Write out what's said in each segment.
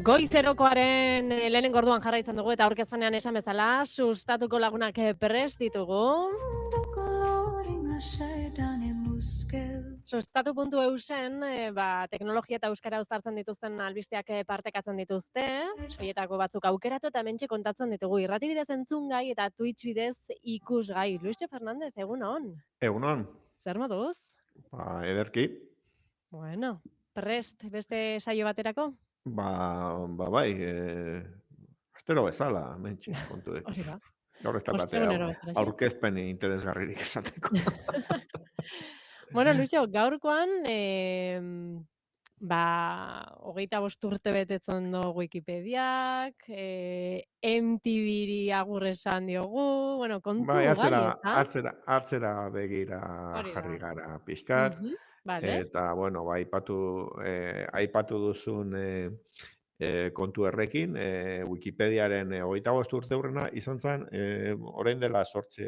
Goizerokoaren lehenengo orduan jarraitzen dugu eta aurkezpenean esan bezala sustatuko lagunak prest ditugu. Sustatu.eusen teknologia eta euskara uztartzen dituzten albisteak partekatzen dituzte. Horietako batzuk aukeratu eta hementxe kontatzen ditugu. Irrati bidez entzungai eta Twitch bidez ikusgai. Luisio Fernandez, egunon. Egunon. Zer moduz? Ederki. Bueno, prest beste saio baterako? Bai, astero bezala, mentxe, kontuek. Hori da. Gaur ez da batea, aurkezpen interesgarririk esateko. Bueno, Luisio, gaurkoan, 25 urte betetzen du Wikipediak, MTV-ri agur esan diogu, bueno, kontu bai, atzera begira jarri gara pixkat. Vale. Eta, bueno, aipatu duzun kontu errekin, Wikipediaren 25 urte hurrena izan zen, orain dela 8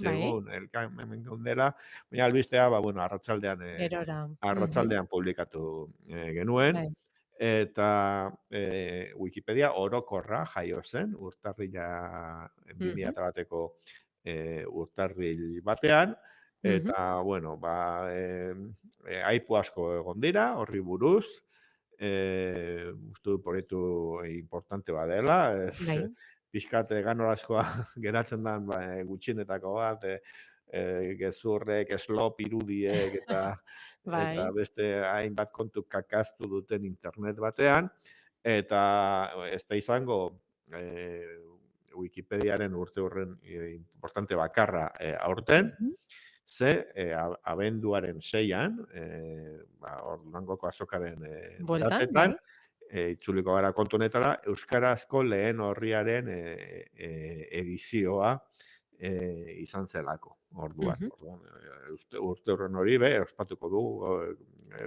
egun, hemen gaundela, baina albistea, arratsaldean publikatu genuen, eta Wikipedia orokorra jaio zen, urtarrila 2001ko urtarril batean, eta, bueno, aipu asko egon dira, horri buruz, uste du proiektu importante bat dela, pixkat ganorazkoa geratzen den gutxienetako bat, gezurrek, slop irudiek, eta beste hainbat kontu kakaztu duten internet batean, eta ez da izango Wikipediaren urte horren importante bakarra aurten, ze abenduaren 6an, Durangoko azokaren datetan, itzuliko gara kontu honetara, euskarazko lehen orriaren edizioa izan zelako, orduan. Urte horren hori, ospatuko du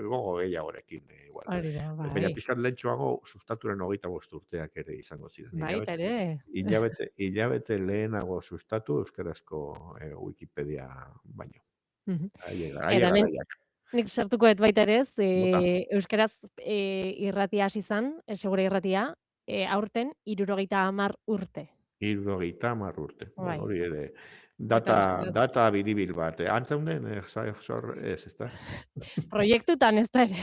gogo gehiagorekin. Baina pixkat lehentxoago sustaturen 25 urteak ere izango ziren. Baita ere. Hilabete lehenago sustatu euskarazko Wikipedia baino. Nik sartuko ez baita ere, euskaraz irratia hasi zen, segure irratia, aurten 70 urte. 70 urte. Hori ere, data biribil bat. Antzaunden, ez da? Proiektutan ez da ere.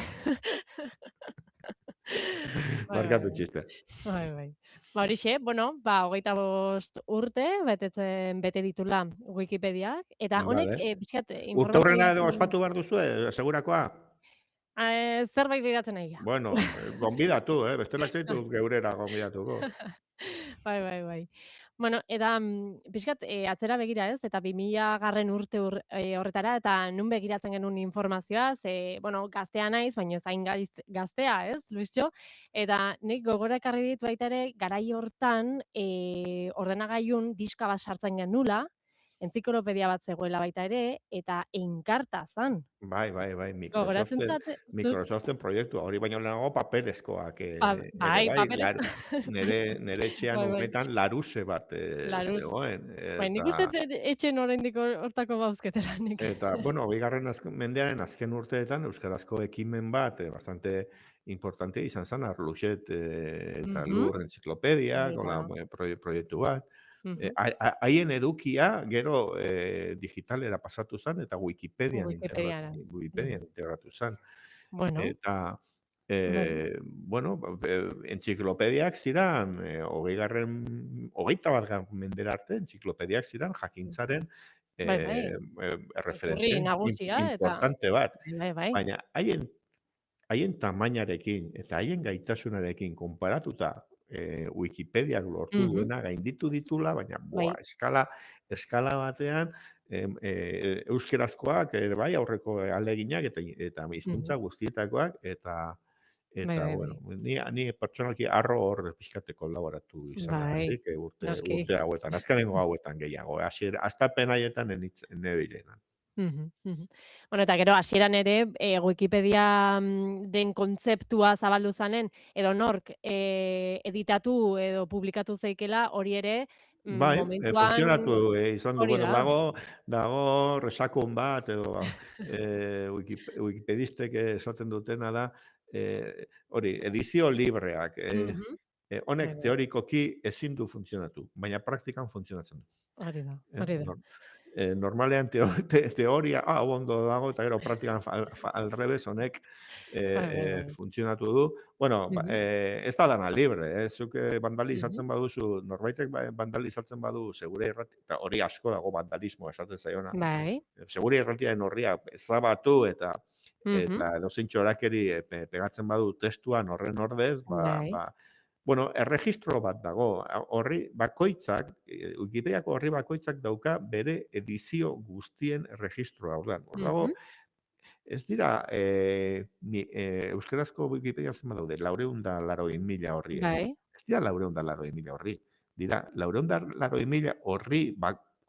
Markatu txiste. Bai. Horixe, 25 urte bete ditula Wikipediak, eta honek pixkat informazioa... Urte horrena edo ospatu behar duzu, segurakoa? Zerbait bidatzen nahi. Bueno, gonbidatu, bestela txaitu geurera gonbidatuko. Bai. Bueno, eta pixkat atzera begira ez, eta 2000 urte horretara, eta nun begiratzen genuen informazioa, gaztea naiz, baina zain gaztea, ez, Luisio? Eta nik gogora ekarri dit baita ere, garai hortan ordenagailun diska bat sartzen genula, entziklopedia bat zegoela baita ere, eta enkarta zan. Bai, Microsoften proiektua, hori baino lehenago paperezkoak. Nire etxean horretan laruse bat zegoen. Nik uste etxen oraindik hortako bauzketela nik. Eta, bueno, 20. mendearen azken urteetan euskarazko ekimen bat, bastante importante izan zen, Arluxet eta Lur entziklopedia, proiektu bat. Haien edukia gero digitalera pasatu zen eta Wikipedian integratu zen. Eta, entziklopediak ziren, 21. mendera arte, entziklopediak ziren jakintzaren referentzia importante bat. Baina haien tamainarekin eta haien gaitasunarekin konparatuta Wikipediak lortu duena gainditu ditula, baina eskala batean euskerazkoak aurreko aleginak eta hizkuntza guztietakoak eta ni pertsonalki harro hor pixkateko laboratu izan urte hauetan, azkenengo hauetan gehiago, hastapen haietan nebilenan. Bueno, eta gero, hasieran ere, Wikipedia den kontzeptua zabaldu zanen, edo nork editatu edo publikatu zeikela, hori ere, momentuan... Funtzionatu izan du, dago resakon bat, edo wikipedistek esaten dutena da, hori, edizio libreak, Mhm. Bai, honek bai. teorikoki ezin du funtzionatu, baina praktikan funtzionatzen du. Hori da, Eh, hori da. nor Normalean teoria, hau ondo dago, eta gero praktikan aldrebes honek Bai, bai, bai. funtzionatu du. Bueno, Mhm, ez da dana libre, zuk mhm. vandalizatzen baduzu, norbaitek vandalizatzen badu segure irrati, eta hori asko dago vandalismoa esaten zaiona. Bai. Segure irratiaren horria ezabatu Mhm. eta edozein txorakeri pegatzen badu testuan horren ordez, Bai. bueno, erregistro bat dago, horri bakoitzak, Wikipediako horri bakoitzak dauka bere edizio guztien erregistroa. Orduan, hor dago, Mhm. ez dira, euskarazko Wikipedia zenbat daude, 480.000 horri. Bai. Ez dira 480.000 horri. Dira, 480.000 horri,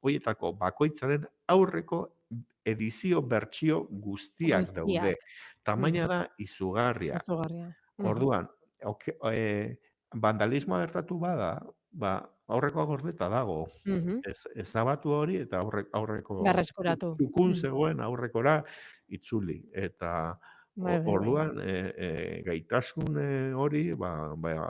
horietako bakoitzaren aurreko edizio bertsio guztiak Guztiak. daude. Tamaina Mhm. da izugarria. Izugarria. Mhm. Orduan, vandalismoa gertatu bada, aurrekoa gordeta dago. Mhm. Ezabatu hori eta aurreko Berreskuratu. txukun Mhm. zegoen aurrekora itzuli. Eta Bai, bai, bai. orduan gaitasun hori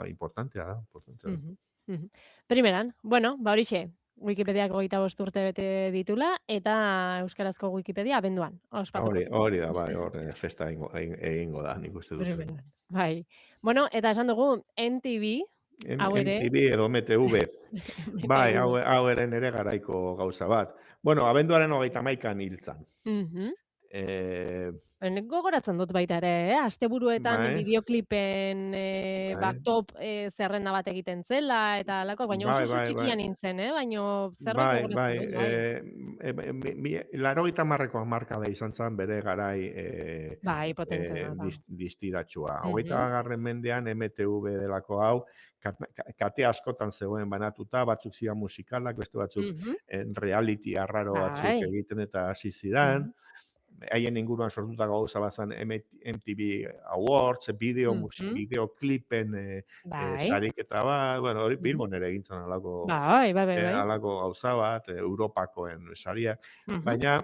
importantea da. Importantea da. Mhm. Mhm. Primeran, bueno, ba horixe, Wikipediak 25 urte bete ditula eta euskarazko Wikipedia abenduan ospatuko dugu. Hori da, bai, hor festa egingo da, nik uste dut. Primeran. Bai. Bueno, eta esan dugu NTV, hau ere MTV edo MTV. Bai, MTV. hau ere nere garaiko gauza bat. Bueno, abenduaren 31an hil zen. Mhm. Eh, Nik gogoratzen dut baita ere, asteburuetan bai, bideoklipen bai, top zerrenda bat egiten zela eta halakoak, baina oso bai, oso bai, bai. txikia nintzen, baina zerbait Bai, gogoratzen bai, dut, bai. 80ko hamarkada izan zen bere garai Bai, potenteena da. distiratsua. Mhm, 20. mendean MTV delako hau, kate askotan zegoen banatuta, batzuk ziren musikalak, beste batzuk mhm, reality arraro batzuk bai. egiten eta hasi ziren. Mhm, Haien inguruan sortutako gauza bat zen MTV Awards, mhm, bideoklipen bai. sariketa bat, bueno, hori Mhm, Bilbon ere egin zen bai, bai, bai, bai. halako gauza bat, Europakoen saria, Mhm, baina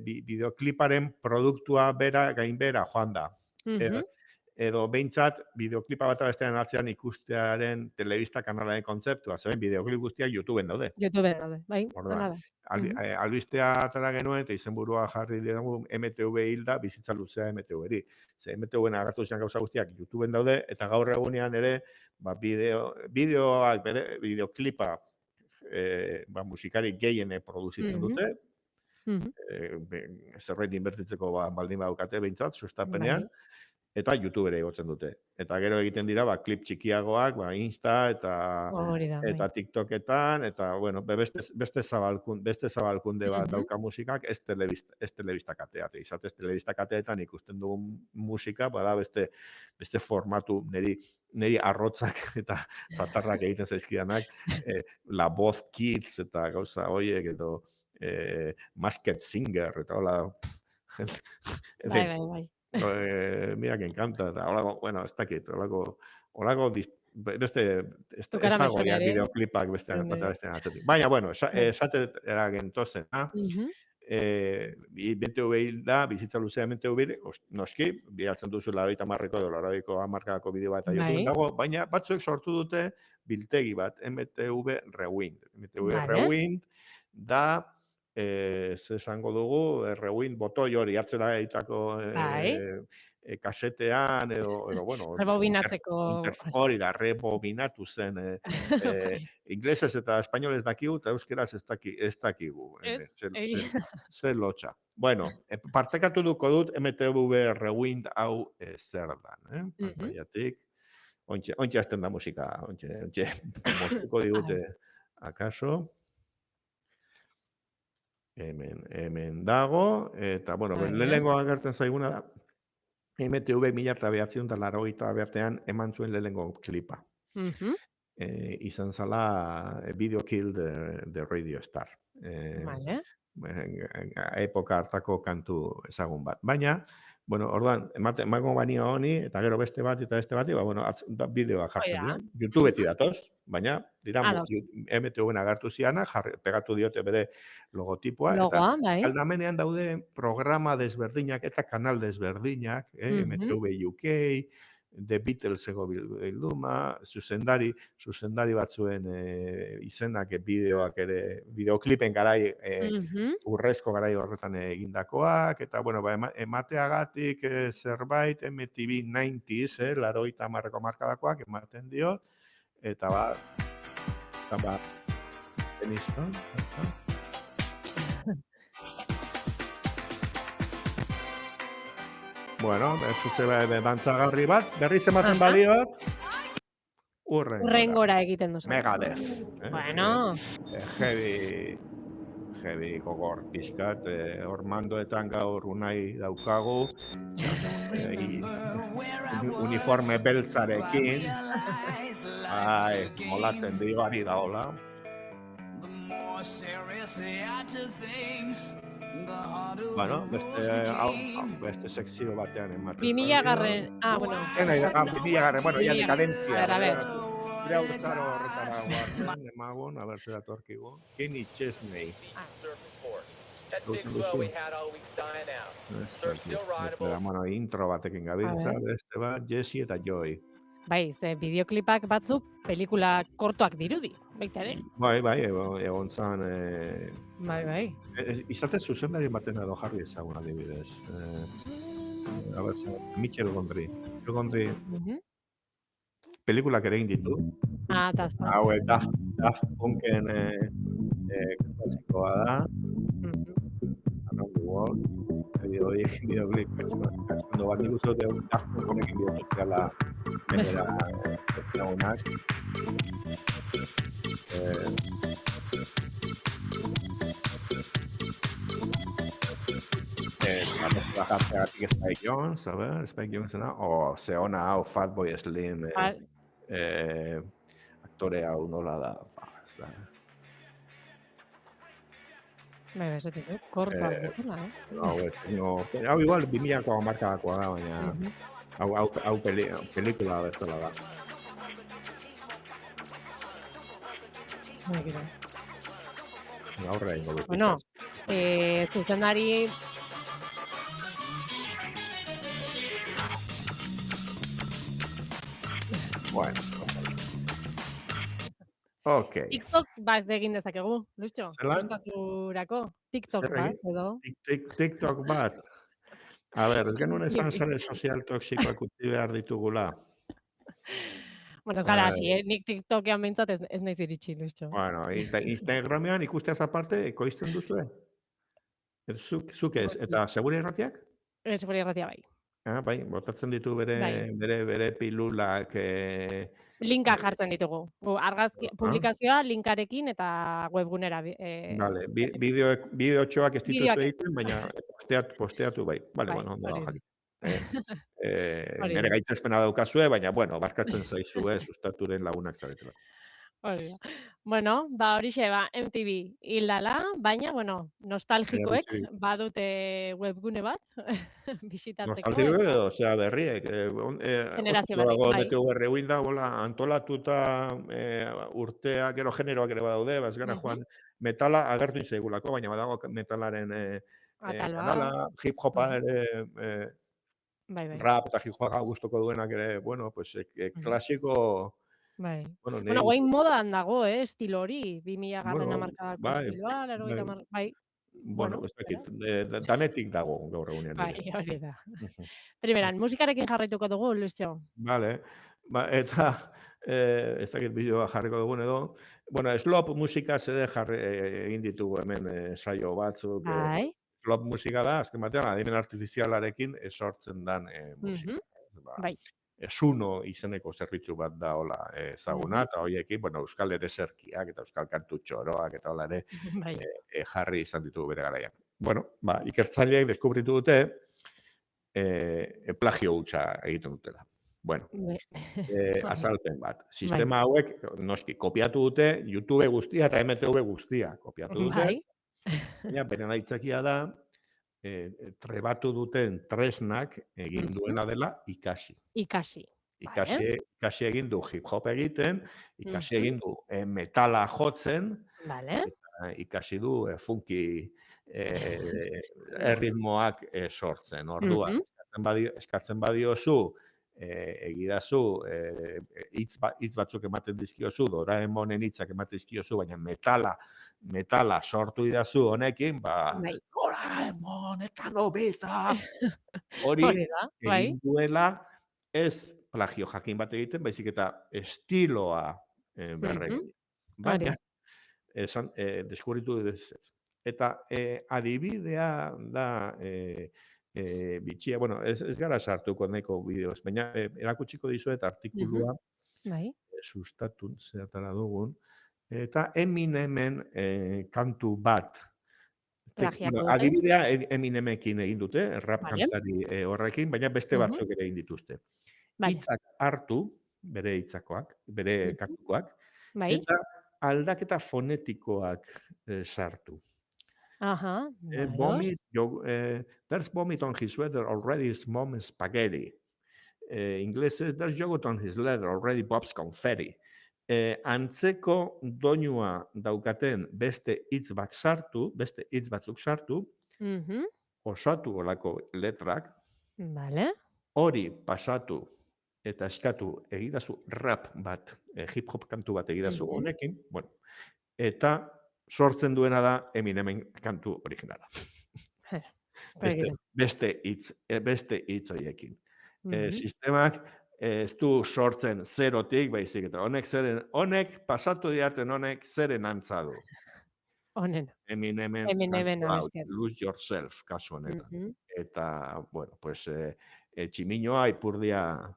bideokliparen produktua bera gainbera joan da. mhm. Edo behintzat, bideoklipa bat bestean atzean ikustearen telebista kanalaren kontzeptua, zeren bideoklip guztiak YouTubeen daude. YouTubeen daude, bai, Orduan, hala da. Mhm, albistea atera genuen, eta izenburua jarri dugu MTV hilda, bizitza luzea MTV-ri. Ze MTV-en agertu ziren gauza guztiak YouTubeen daude, eta gaur egunean ere, bideoak, bideoklipa, musikari gehiene produzitzen mhm, dute, mhm. zerbait inbertitzeko baldin badukate behintzat, sustapenean, Bai, eta YouTubera igotzen dute. Eta gero egiten dira, klip txikiagoak, Insta hori da, bai. eta TikToketan, eta, bueno, beste zabalkunde bat Mhm, dauka musikak, ez telebista katea. Izatez telebista kateetan ikusten dugun musika, bada beste formatu, niri arrotzak eta zatarrak egiten zaizkidanak, La Voz Kids eta gauza hoiek, edo Masked Singer, eta hola, en bai, fin, bai, bai. mira que encanta, eta holako, bueno, ez dakit, holako beste, Tu ez cara me dago suena ja ere. bideoklipak Bai. bestean atzetik. Baina, bueno, Bai. esatera gentozena, Mhm, BTV hilda, bizitza luzea MTV, noski, bidaltzen duzu 80ko edo 80ko bideo bat eta YouTubeen bai, dago, baina batzuek sortu dute biltegi bat, MTV Rewind. MTV vale, Rewind da, ze esango dugu, Rewind botoi hori atzera egitako bai. kasetean, edo bueno, Rebobinatzeko hori da, rebobinatu zen, bai. inglesez eta espainolez dakigu, eta euskeraz ez dakigu. Ez, Zer lotxa. Bueno, partekatu duko dut MTV Rewind hau zer dan, Mhm, pantaiatik. Ontxe hasten da musika, ontxe moztuko digute, bai, akaso. Hemen dago, eta, bueno, vale. lehenengo agertzen zaiguna da, MTV 1980 bertean eman zuen lehenengo klipa. Mhm, Izan zala Video Kill the Radio Star. vale. Epoka hartako kantu ezagun bat. Baina, Bueno, orduan, emango banio honi, eta gero beste bat, eta beste bati, bideoa Hoi jartzen da. dira. YouTubetik datoz, baina, dira, Ados. MTV-en agertu ziana, pegatu diote bere logotipoa, eta Logoa, bai. aldamenean daude programa desberdinak eta kanal desberdinak, MTV UK, The Beatleseko bilduma, zuzendari batzuen izenak bideoak ere, bideoklipen garai, urrezko garai horretan egindakoak, eta, bueno, emateagatik zerbait MTV 90s, 80 markadakoak ematen diot, eta Aniston, bueno, dantzagarri bat, berriz ematen badiot, Urrengora egiten duzu. Megadeth. Bueno. Heavy gogor pixkat, ormandoetan gaur unai daukagu, uniforme beltzarekin, molatzen digari daola. Bueno, beste sekzio batean ematen. 2000 bueno. 2000 bueno, ya dekadentzia. A ver. Ira urtzaro horretara guazen, emagun, a ber, zera torkigu. Kenny Chesney. Bueno, intro batekin gabiltza, beste bat, Jesse eta Joy. Bai, ze bideoklipak batzuk pelikula kortoak dirudi, baita ere. Bai, egon zan... Bai. Izatez zuzendari baten edo jarri ezagun adibidez. A ber, Michel Gondry. Michel Gondry pelikulak ere egin ditu. Hau, Daft Punken klasikoa da. Around the World. Bideoklip, ondo bat nik uste dut Daft Punk honekin bideoklipala menera egunak. Bajarteagatik Spike Jonze, a ver, Spike Jonzena, ze ona hau, Fatboy Slim, aktore hau nola da, Bai, esatizu, kortoak bezala, hau igual 2000ko markadakoa da, baina hau pelikula bezala da. Aurre ingo dut. Bueno, zuzendari... Bueno. Ok. TikTok bat egin dezakegu, Luistxo? Zelan? Gustaturako. TikTok bat, edo? TikTok bat. A ber, ez genuen esan sare sozial toksikoak utzi behar ditugula. Bueno, gara hasi, nik TikTokean bintzat ez naiz iritsi, Luistxo. Bueno, Instagramean ikusteaz aparte, ekoizten duzu, Zuk ez, eta Seguri Irratiak? Seguri Irratia bai. Bai, botatzen ditu bere pilulak... Linka jartzen ditugu. Argazki publikazioa linkarekin eta webgunera. Vale, bideotxoak ez dituzu egiten, baina posteatu bai. Vale, bueno, ondo da jakin. Nere gaitzespena daukazue, baina, bueno, barkatzen zaizue sustaturen lagunak zaretelako. Bueno, horixe, MTV hildala, baina, bueno, nostalgikoek badute webgune bat, bisitatzeko. Nostalgikoek edo, osea, berriek. Generazio berriek, bai. DTV reuilda, antolatuta urteak, gero generoak ere badaude, ez gara joan, metala agertu inzegulako, baina badago metalaren kanala, hip-hopa ere, rap eta hip-hopa guztoko duenak ere, bueno, pues, klasiko... Bai. Bueno, guain modan dago, estilo hori, 2000 garren hamarkadako estiloa, 80 bai. Bueno, ez dakit, danetik dago gaur egunean. Bai, hori da. Primeran, musikarekin jarraituko dugu, Luizio. Vale, eta ez dakit bideoa jarriko dugun edo. Bueno, slop musika zede egin ditugu hemen saio batzuk. Bai. Slop musika da, azken batean, adimen artifizialarekin sortzen dan musika. Bai. Suno izeneko zerbitzu bat da hola ezaguna, eta horiekin, bueno, euskal ere zerkiak eta euskal kantu txoroak eta hola ere jarri izan ditugu bere garaian. Bueno, ikertzaileek deskubritu dute plagio hutsa egiten dutela. Bueno, azalpen bat. Sistema hauek, noski, kopiatu dute YouTube guztia eta MTV guztia kopiatu dute. Baina, beren aitzakia da, trebatu duten tresnak egin duena dela ikasi. Ikasi. Vale. Ikasi egin du hip hop egiten, ikasi Mhm. egin du metala jotzen, Vale. eta ikasi du funky Vale. erritmoak sortzen. Orduan, Mhm. eskatzen badiozu, egidazu, hitz batzuk ematen dizkiozu, Doraemonen hitzak ematen dizkiozu, baina metala sortu idazu honekin, ba, Bai. Doraemon eta Nobita, hori Hori da, bai. egin duela, ez plagio jakin bat egiten, baizik eta estiloa Mhm. berregin. Hori Baina, da. deskubritu dut ez. Eta adibidea da bitxia, bueno, ez gara sartuko nahiko bideoz, baina erakutsiko dizuet Mhm. artikulua Bai. sustatu zeatara dugun, eta Eminemen kantu bat, Plagiatu bueno, dute. adibidea Eminemekin egin dute, rap Vale. kantari horrekin, baina beste Mhm. batzuk ere egin dituzte. Vale. Hitzak hartu, bere hitzakoak, bere Mhm. kantukoak, Bai. eta aldaketa fonetikoak sartu. Aha, Vomit, vale. there's vomit on his sweater, already is mom spaghetti. Inglesez, there's yogurt on his leather, already Bob's confetti. Antzeko doinua daukaten beste hitz batzuk sartu, Mhm. osatu olako letrak, Vale. hori pasatu eta eskatu egidazu rap bat, hip hop kantu bat egidazu Mhm. honekin, bueno, eta sortzen duena da Eminemen kantu originala. Begira. Beste hitz horiekin. Mhm. Sistemak ez du sortzen zerotik, baizik eta honek pasatu diarten honek zeren antza du. Honen. Eminemen Eminemen kantu hau, abestian. Lose Yourself kasu honetan. Mhm. Eta, bueno, pues, tximinoa ipurdia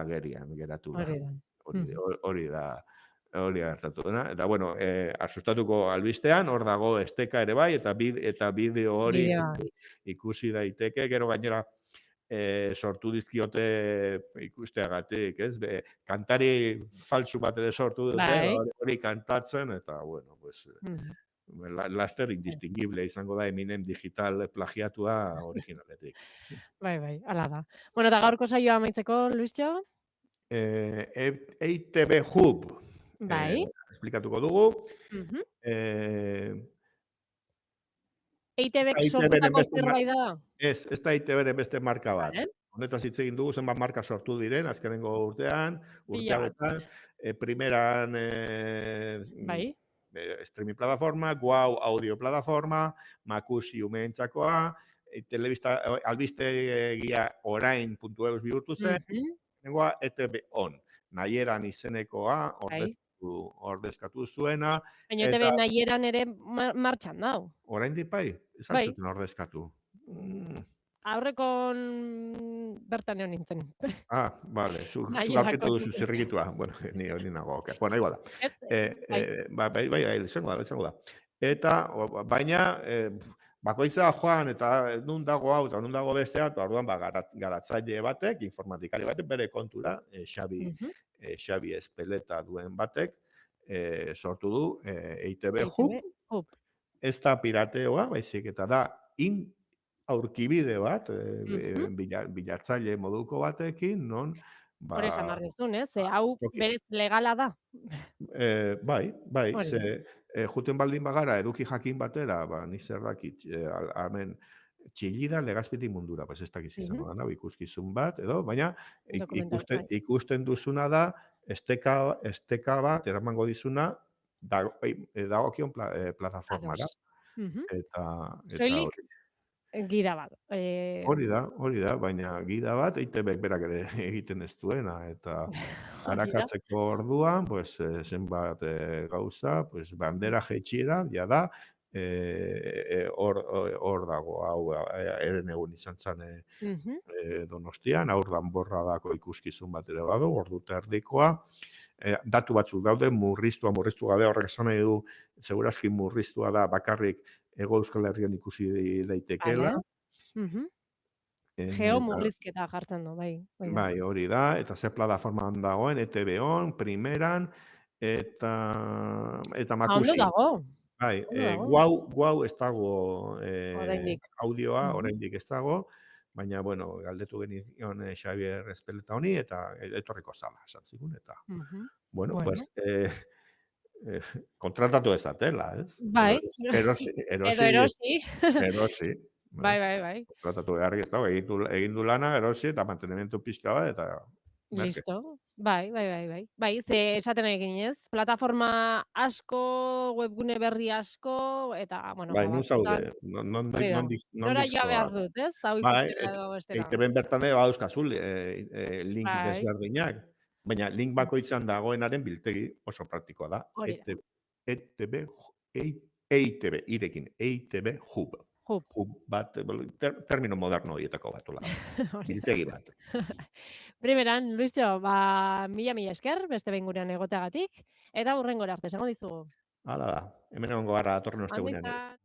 gerian geratu da. Hori da. Hori Mhm. hori da hori da gertatu dena. Eta, bueno, asustatuko albistean, hor dago esteka ere bai, eta bideo hori Bideoa. ikusi daiteke, gero gainera sortu dizkiote ikusteagatik, ez? Kantari faltsu bat ere sortu dute, Bai. hori kantatzen, eta, bueno, pues, Mhm. laster indistingible izango da Eminem digital plagiatua originaletik. Bai, bai, hala da. Bueno, eta gaurko saioa amaitzeko, Luisjo? EITB Hub, Bai. esplikatuko dugu. Mhm. Eh, EITBek EITBren sortutako beste zerbait da? ez da EITBren beste marka bat. Vale. Honetaz hitz egin dugu zenbat marka sortu diren azkenengo urtean, urte Pila bat. hauetan, primeran Bai. streaming plataforma, Guau audio plataforma, Makusi umeentzakoa, telebista albistegia orain.eus bihurtu zen, Mhm. lehenengoa ETB On, nahieran izenekoa Bai. ordezkatu zuena, Baina ETB eta nahieran ere martxan dago. oraindik bai, ez al Bai. zuten ordezkatu. Aurrekon bertan egon nintzen. Vale, zuk Nahierako aurkitu duzu kide. zirrikitua. Bueno, ni nago, okay. Bueno, igual da. Ez, bai. Bai, izango da. Eta, baina, bakoitza joan, eta nun dago hau, eta nun dago bestea, eta orduan, garatzaile batek, informatikari batek, bere kontura, Mhm. Xabi Espeleta duen batek, sortu du EITB Hub, EITB, hop. ez da pirateoa, baizik eta da aurkibide bat, Mhm. bilatzaile moduko batekin, non, Hor esan ba, behar dizun, ez? Ze hau toki, berez legala da. bai, Hori da. ze juten baldin bagara eduki jakin batera, ba, ni zer dakit, hemen txillida legazpiti mundura, pues ez dakiz Mhm. izango da, ikuskizun bat, edo, baina Dokumental, bai. ikusten duzuna da, esteka bat eramango dizuna, dagokion plataformara, Ados. Mhm. eta Soilik hori. gida bat. Hori da, baina gida bat EITBek berak ere egiten ez duena, eta Hori da. arakatzeko orduan, pues, zenbat gauza, pues, bandera jeitsiera, jada, hor dago, hau, herenegun izan zen Mhm. Donostian, aur danborradako ikuskizun bat ere badu, ordu eta erdikoa, datu batzuk daude, murriztu gabe, horrek esan nahi du, segurazki murriztua da, bakarrik Hego Euskal Herrian ikusi daitekeela, Vale. Mhm. eta Geomurrizketa jartzen du, bai. Bai da. bai, hori da, eta ze plataformaan dagoen, ETB On, Primeran, eta Ondo Makusi. dago. Bai, Ondo dago, guau ez dago oraindik. audioa, Mhm. oraindik ez dago, baina, bueno, galdetu genion Xabier Espeleta honi, eta etorriko zala, esan zigun, eta, Mhm. bueno, Bueno. pues, eh, kontratatu dezatela, ez? Bai. Erosi, Edo erosi, erosi. erosi, Bai, ez? bai, bai. Kontratatu beharrik ez dago, egin du lana, erosi, eta mantenimiento pixka bat, eta merke. Listo. Bai, bai, bai, bai. Bai, ze esaten ari ginez, plataforma asko, webgune berri asko, eta, bueno, Bai, ba, nun batzutan zaude? hori da. Nora Nondik joa behar zoaz? dut, ez? Hau Bai, ikustera edo bestera. EITB-n bertan ere badauzkazu link Bai. desberdinak, baina link Mm, bakoitzan dagoenaren biltegi oso praktikoa da. hori da. ETB, EITB, irekin, EITB Hub. Jup. Hub bat, termino moderno horietako bat, hola, Hori da. biltegi bat. Primeran, Luisjo, ba, mila esker, beste behin gurean egoteagatik, eta hurrengora arte, esango dizugu. Hala da, hemen egongo gara datorren Ondo ostegunean ere. izan.